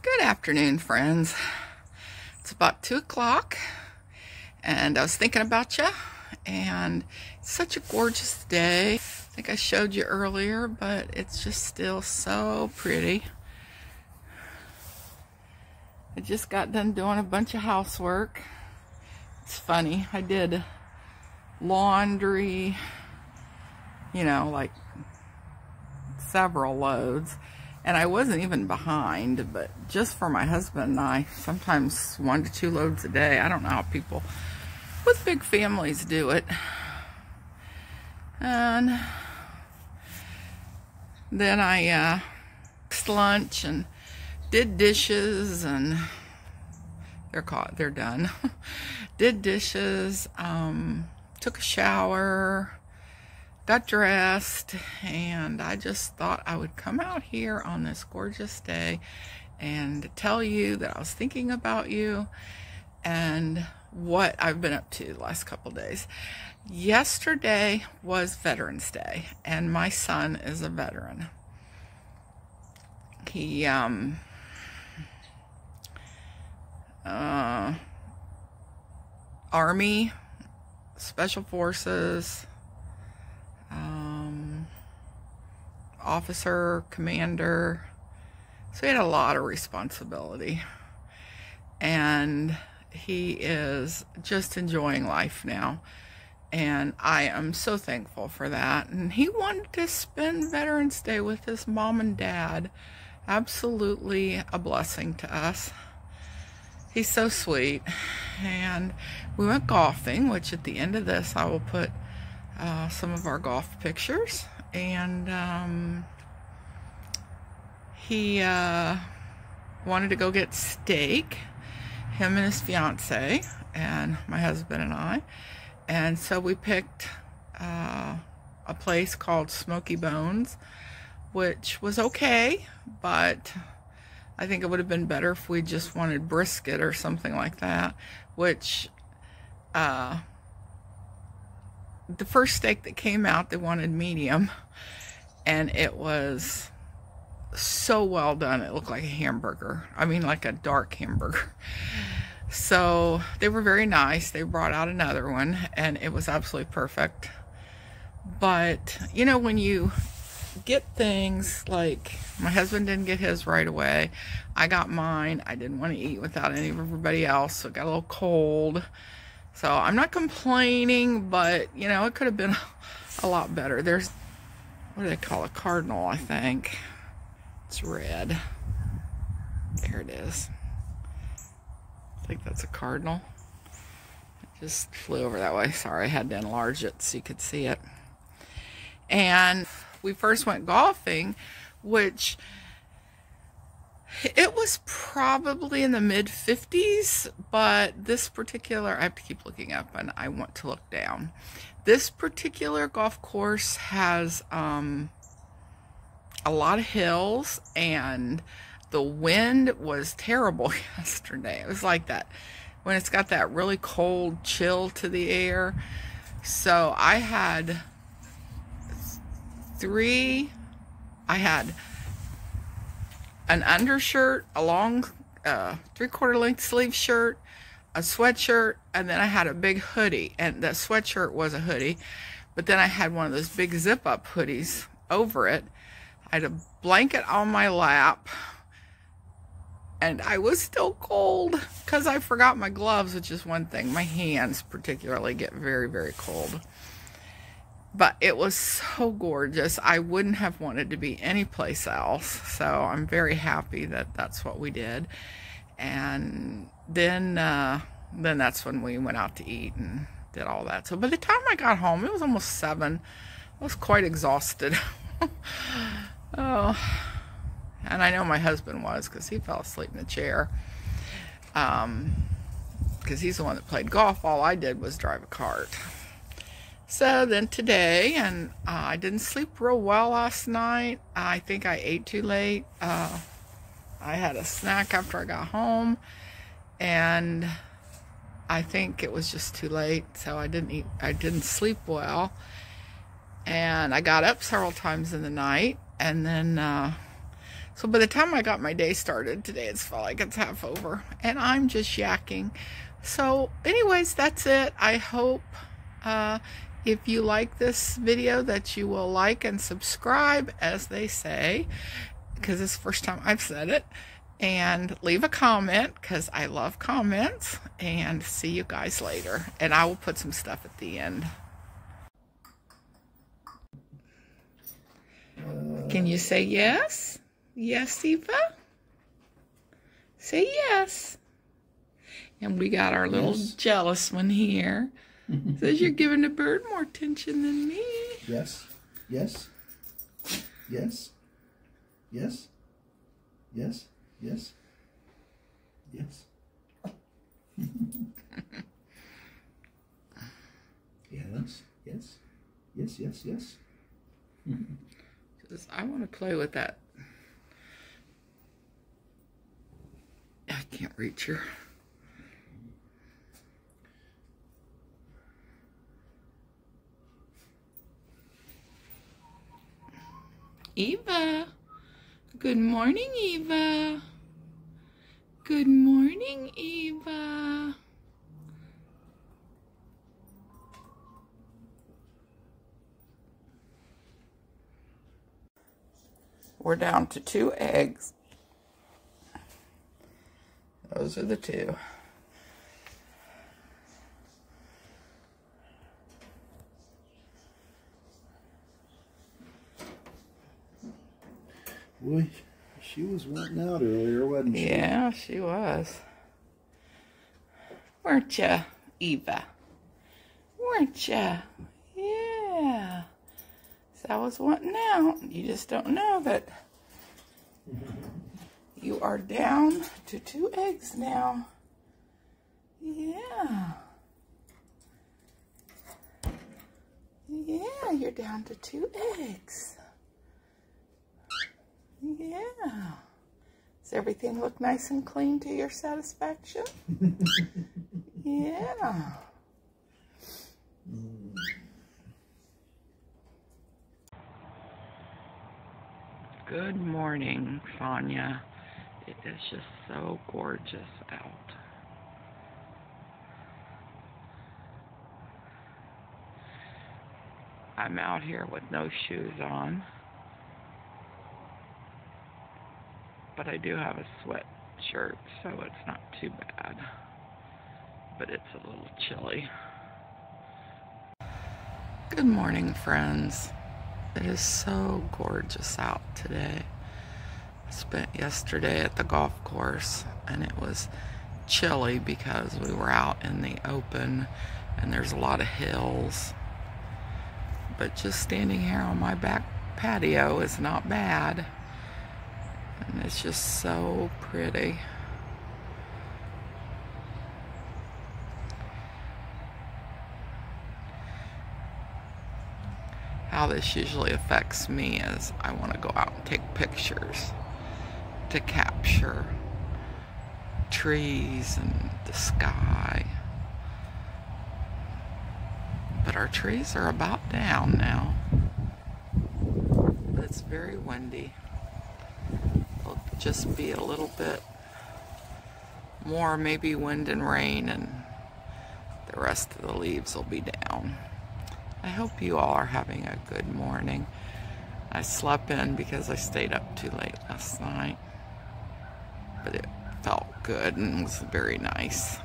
Good afternoon, friends. It's about 2 o'clock, and I was thinking about you, and it's such a gorgeous day. I think I showed you earlier, but it's just still so pretty. I just got done doing a bunch of housework. It's funny, I did laundry, like several loads. And I wasn't even behind, but just for my husband and I, sometimes 1 to 2 loads a day. I don't know how people with big families do it. And then I fixed lunch and did dishes, and they're done. Did dishes, took a shower, got dressed, and I just thought I would come out here on this gorgeous day and tell you that I was thinking about you and what I've been up to the last couple days. Yesterday was Veterans Day, and my son is a veteran. He Army, Special Forces, officer, commander, so he had a lot of responsibility, and he is just enjoying life now, and I am so thankful for that. And he wanted to spend Veterans Day with his mom and dad. Absolutely a blessing to us. He's so sweet. And we went golfing, which at the end of this I will put some of our golf pictures. And he wanted to go get steak, him and his fiance and my husband and I. And so we picked a place called Smoky Bones, which was okay, but I think it would have been better if we just wanted brisket or something like that, which the first steak that came out, they wanted medium, and it was so well done. It looked like a hamburger. I mean, like a dark hamburger. So they were very nice. They brought out another one, and it was absolutely perfect. But when you get things, like my husband didn't get his right away, I got mine. I didn't want to eat without any of everybody else, so it got a little cold. So I'm not complaining, but it could have been a lot better. There's, what do they call it? Cardinal, I think. It's red. There it is. I think that's a cardinal. It just flew over that way. Sorry, I had to enlarge it so you could see it. And we first went golfing, which it was probably in the mid-50s, but this particular, I have to keep looking up and I want to look down. This particular golf course has a lot of hills, and the wind was terrible yesterday. It was like that when it's got that really cold chill to the air. So I had an undershirt, a long 3/4 length sleeve shirt, a sweatshirt, and then I had a big hoodie. And the sweatshirt was a hoodie, but then I had one of those big zip up hoodies over it. I had a blanket on my lap, and I was still cold because I forgot my gloves, which is one thing. My hands particularly get very, very cold. But it was so gorgeous. I wouldn't have wanted to be anyplace else. So I'm very happy that that's what we did. And then that's when we went out to eat and did all that. So by the time I got home, it was almost 7. I was quite exhausted. Oh, and I know my husband was, because he fell asleep in the chair. Because he's the one that played golf. All I did was drive a cart. So then today, and I didn't sleep real well last night. I think I ate too late. I had a snack after I got home, and I think it was just too late, so I didn't sleep well. And I got up several times in the night, and then So by the time I got my day started today, it's felt like it's half over. And I'm just yakking. So anyways, that's it. I hope if you like this video that you will like and subscribe, as they say, because it's the first time I've said it. And leave a comment, because I love comments. And see you guys later. And I will put some stuff at the end. Can you say yes? Yes, Eva? Say yes. And we got our little jealous one here. Says you're giving the bird more attention than me. Yes. Yes. Yes. Yes. Yes. Yes. Yes. Yes. Yes. Yes. Yes. Yes. I want to play with that. I can't reach her. Eva. Good morning, Eva. Good morning, Eva. We're down to 2 eggs. Those are the 2. Boy, she was wanting out earlier, wasn't she? Yeah, she was. Weren't ya, Eva? Weren't ya? Yeah. So I was wanting out. You just don't know that you are down to 2 eggs now. Yeah. Yeah, you're down to 2 eggs. Yeah. Does everything look nice and clean to your satisfaction? Yeah. Good morning, Sonia. It is just so gorgeous out. I'm out here with no shoes on. But I do have a sweatshirt, so it's not too bad. But it's a little chilly. Good morning, friends. It is so gorgeous out today. I spent yesterday at the golf course, and it was chilly because we were out in the open, and there's a lot of hills. But just standing here on my back patio is not bad. And it's just so pretty. How this usually affects me is I want to go out and take pictures to capture trees and the sky. But our trees are about down now. But it's very windy. It'll just be a little bit more, maybe wind and rain, and the rest of the leaves will be down. I hope you all are having a good morning. I slept in because I stayed up too late last night, but it felt good and was very nice.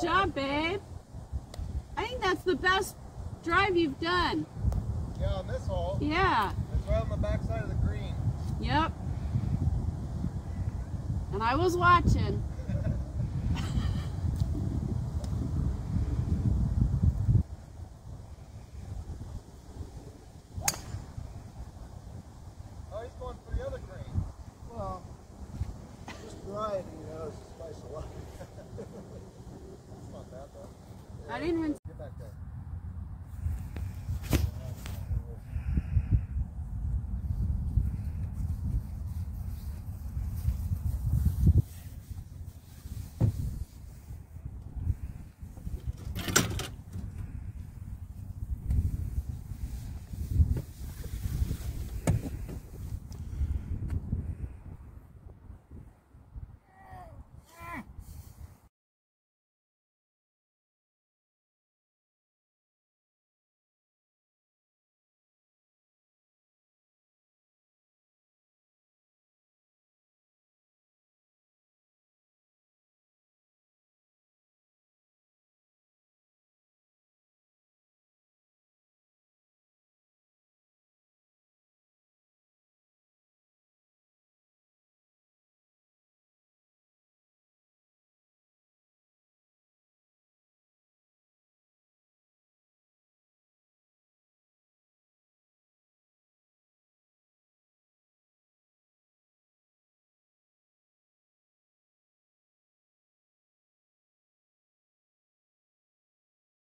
job, babe. I think that's the best drive you've done. Yeah, on this hole. Yeah. It's right on the back side of the green. Yep. And I was watching. Oh, he's going for the other green. Well, just variety, you know, is spice of life. It's not bad though. I didn't even